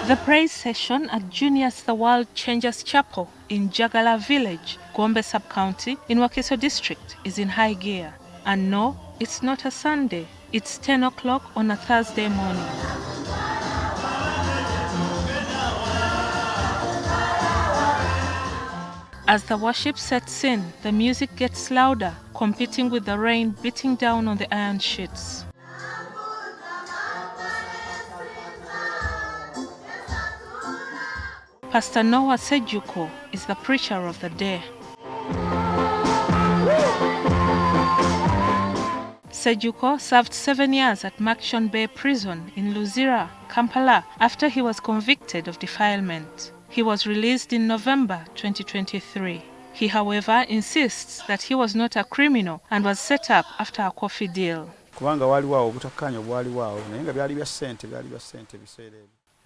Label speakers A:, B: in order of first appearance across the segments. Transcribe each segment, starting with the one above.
A: The praise session at Junior's The World Changers Chapel in Jagala Village, Gombe Sub-County in Wakiso District is in high gear. And no, it's not a Sunday. It's 10 o'clock on a Thursday morning. As the worship sets in, the music gets louder, competing with the rain beating down on the iron sheets. Pastor Noah Sseejjuuko is the preacher of the day. Sseejjuuko served 7 years at Makshon Bay Prison in Luzira, Kampala, after he was convicted of defilement. He was released in November 2023. He, however, insists that he was not a criminal and was set up after a coffee deal.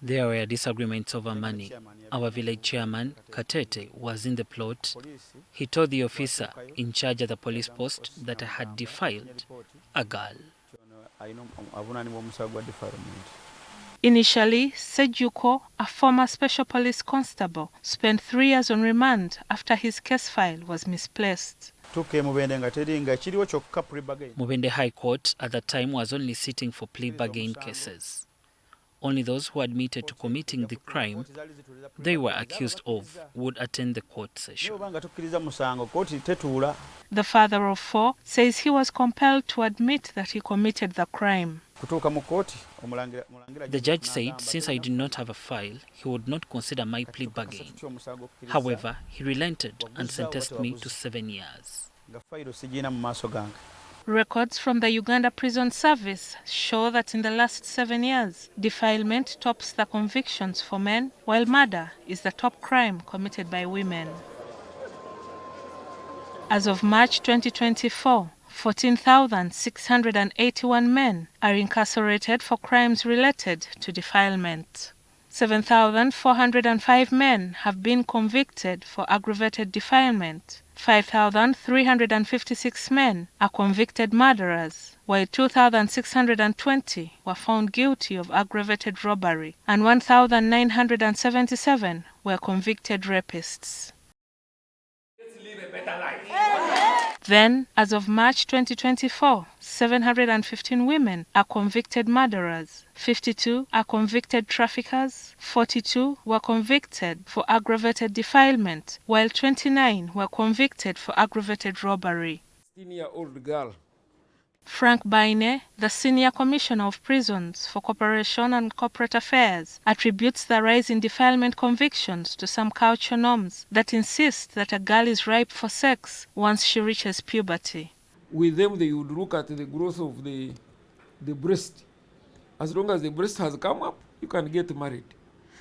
B: There were disagreements over money. Our village chairman, Katete, was in the plot. He told the officer in charge of the police post that I had defiled a girl.
A: Initially, Sseejjuuko, a former special police constable, spent 3 years on remand after his case file was misplaced.
B: Mubende High Court at the time was only sitting for plea bargain cases. Only those who admitted to committing the crime they were accused of would attend the court session.
A: The father of 4 says he was compelled to admit that he committed the crime.
B: The judge said since I did not have a file, he would not consider my plea bargain. However, he relented and sentenced me to 7 years.
A: Records from the Uganda Prison Service show that in the last 7 years, defilement tops the convictions for men, while murder is the top crime committed by women. As of March 2024, 14,681 men are incarcerated for crimes related to defilement. 7,405 men have been convicted for aggravated defilement. 5,356 men are convicted murderers, while 2,620 were found guilty of aggravated robbery, and 1,977 were convicted rapists.
C: Let's live a better life.
A: Then, as of March 2024, 715 women are convicted murderers, 52 are convicted traffickers, 42 were convicted for aggravated defilement, while 29 were convicted for aggravated robbery.
C: 16-year-old girl.
A: Frank Baine, the Senior Commissioner of Prisons for Cooperation and Corporate Affairs, attributes the rise in defilement convictions to some cultural norms that insist that a girl is ripe for sex once she reaches puberty.
C: With them, they would look at the growth of the breast. As long as the breast has come up, you can get married.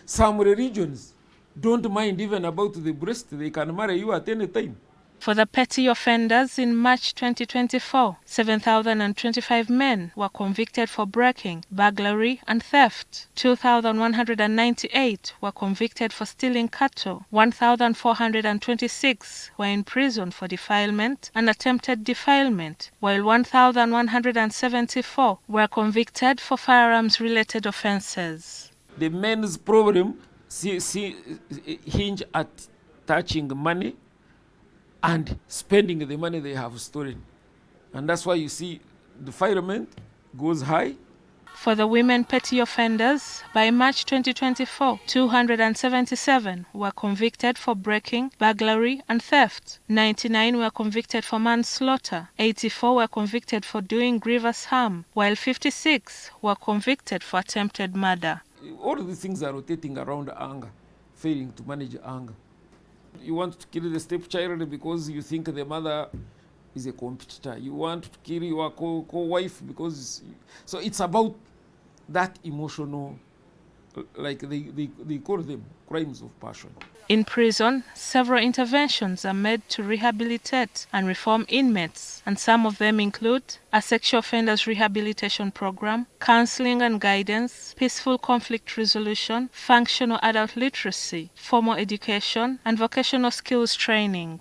C: Some religions don't mind even about the breast. They can marry you at any time.
A: For the petty offenders in March 2024, 7,025 men were convicted for breaking, burglary, and theft. 2,198 were convicted for stealing cattle. 1,426 were in prison for defilement and attempted defilement, while 1,174 were convicted for firearms-related offenses.
C: The men's problem hinge at touching money and spending the money they have stolen. And that's why you see defilement goes high.
A: For the women petty offenders, by March 2024, 277 were convicted for breaking, burglary, and theft. 99 were convicted for manslaughter. 84 were convicted for doing grievous harm, while 56 were convicted for attempted murder.
C: All of these things are rotating around anger, failing to manage anger. You want to kill the stepchild because you think the mother is a competitor. You want to kill your co-wife because... So it's about that emotional, like they call them crimes of passion.
A: In prison, several interventions are made to rehabilitate and reform inmates, and some of them include a sexual offenders rehabilitation program, counseling and guidance, peaceful conflict resolution, functional adult literacy, formal education, and vocational skills training.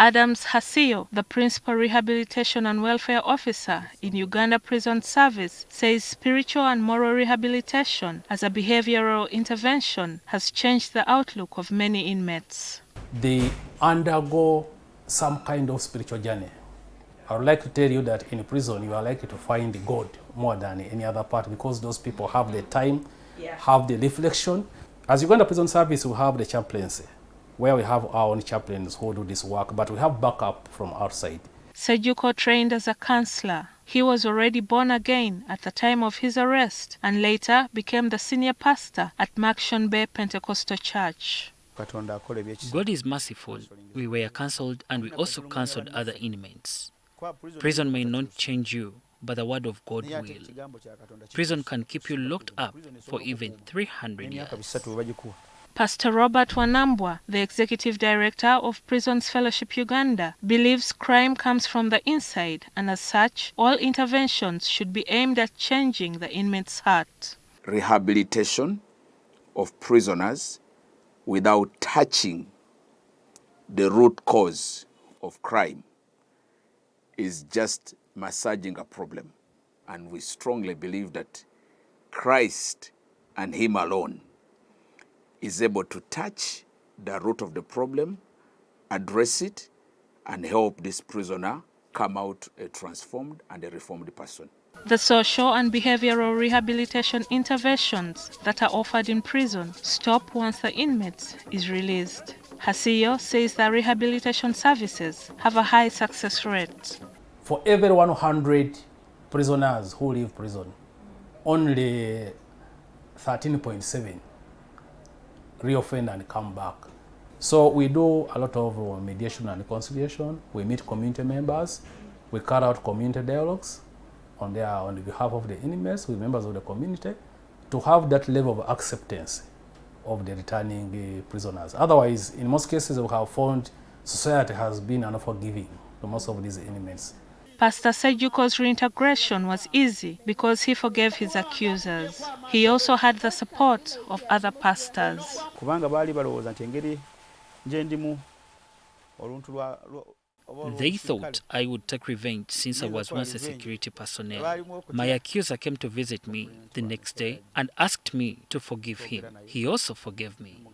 A: Adams Hasio, the Principal Rehabilitation and Welfare Officer in Uganda Prison Service, says spiritual and moral rehabilitation as a behavioral intervention has changed the outlook of many inmates.
D: They undergo some kind of spiritual journey. I would like to tell you that in prison you are likely to find God more than any other part, because those people have the time, have the reflection. As Uganda Prison Service, we have the chaplaincy, where we have our own chaplains who do this work, but we have backup from outside.
A: Sseejjuuko trained as a counselor. He was already born again at the time of his arrest and later became the senior pastor at Makshon Bay Pentecostal Church.
B: God is merciful. We were cancelled and we also cancelled other inmates. Prison may not change you, but the word of God will. Prison can keep you locked up for even 300 years.
A: Pastor Robert Wanambwa, the Executive Director of Prisons Fellowship Uganda, believes crime comes from the inside, and as such, all interventions should be aimed at changing the inmate's heart.
E: Rehabilitation of prisoners without touching the root cause of crime is just massaging a problem. And we strongly believe that Christ and Him alone is able to touch the root of the problem, address it, and help this prisoner come out a transformed and a reformed person.
A: The social and behavioral rehabilitation interventions that are offered in prison stop once the inmate is released. Hasio says that rehabilitation services have a high success rate.
D: For every 100 prisoners who leave prison, only 13.7 reoffend and come back. So we do a lot of mediation and reconciliation. We meet community members. We carry out community dialogues on behalf of the inmates with members of the community to have that level of acceptance of the returning prisoners. Otherwise, in most cases, we have found society has been unforgiving to most of these inmates.
A: Pastor Sseejjuuko's reintegration was easy because he forgave his accusers. He also had the support of other pastors.
B: They thought I would take revenge since I was once a security personnel. My accuser came to visit me the next day and asked me to forgive him. He also forgave me.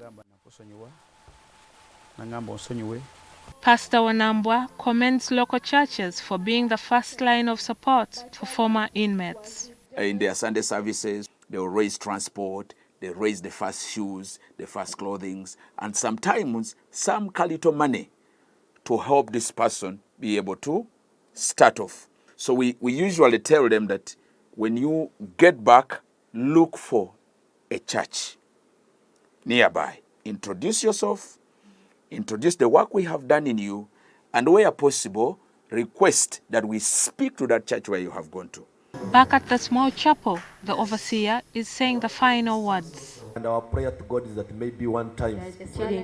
A: Pastor Wanambwa commends local churches for being the first line of support for former inmates.
E: In their Sunday services, they will raise transport, they raise the first shoes, the first clothing, and sometimes some little money to help this person be able to start off. So we usually tell them that when you get back, look for a church nearby. Introduce yourself, introduce the work we have done in you, and where possible, request that we speak to that church where you have gone to.
A: Back at the small chapel, the overseer is saying the final words.
F: And our prayer to God is that maybe one time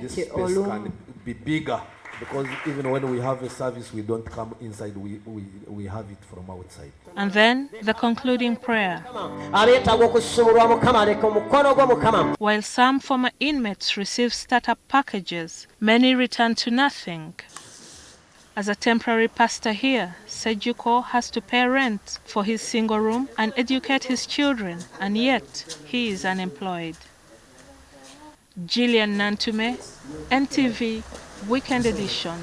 F: this space can be bigger, because even when we have a service, we don't come inside, we have it from outside.
A: And then the concluding prayer. While some former inmates receive startup packages, many return to nothing. As a temporary pastor here, Sseejjuuko has to pay rent for his single room and educate his children, and yet he is unemployed. GILLIAN NANTUME, NTV, Weekend Edition.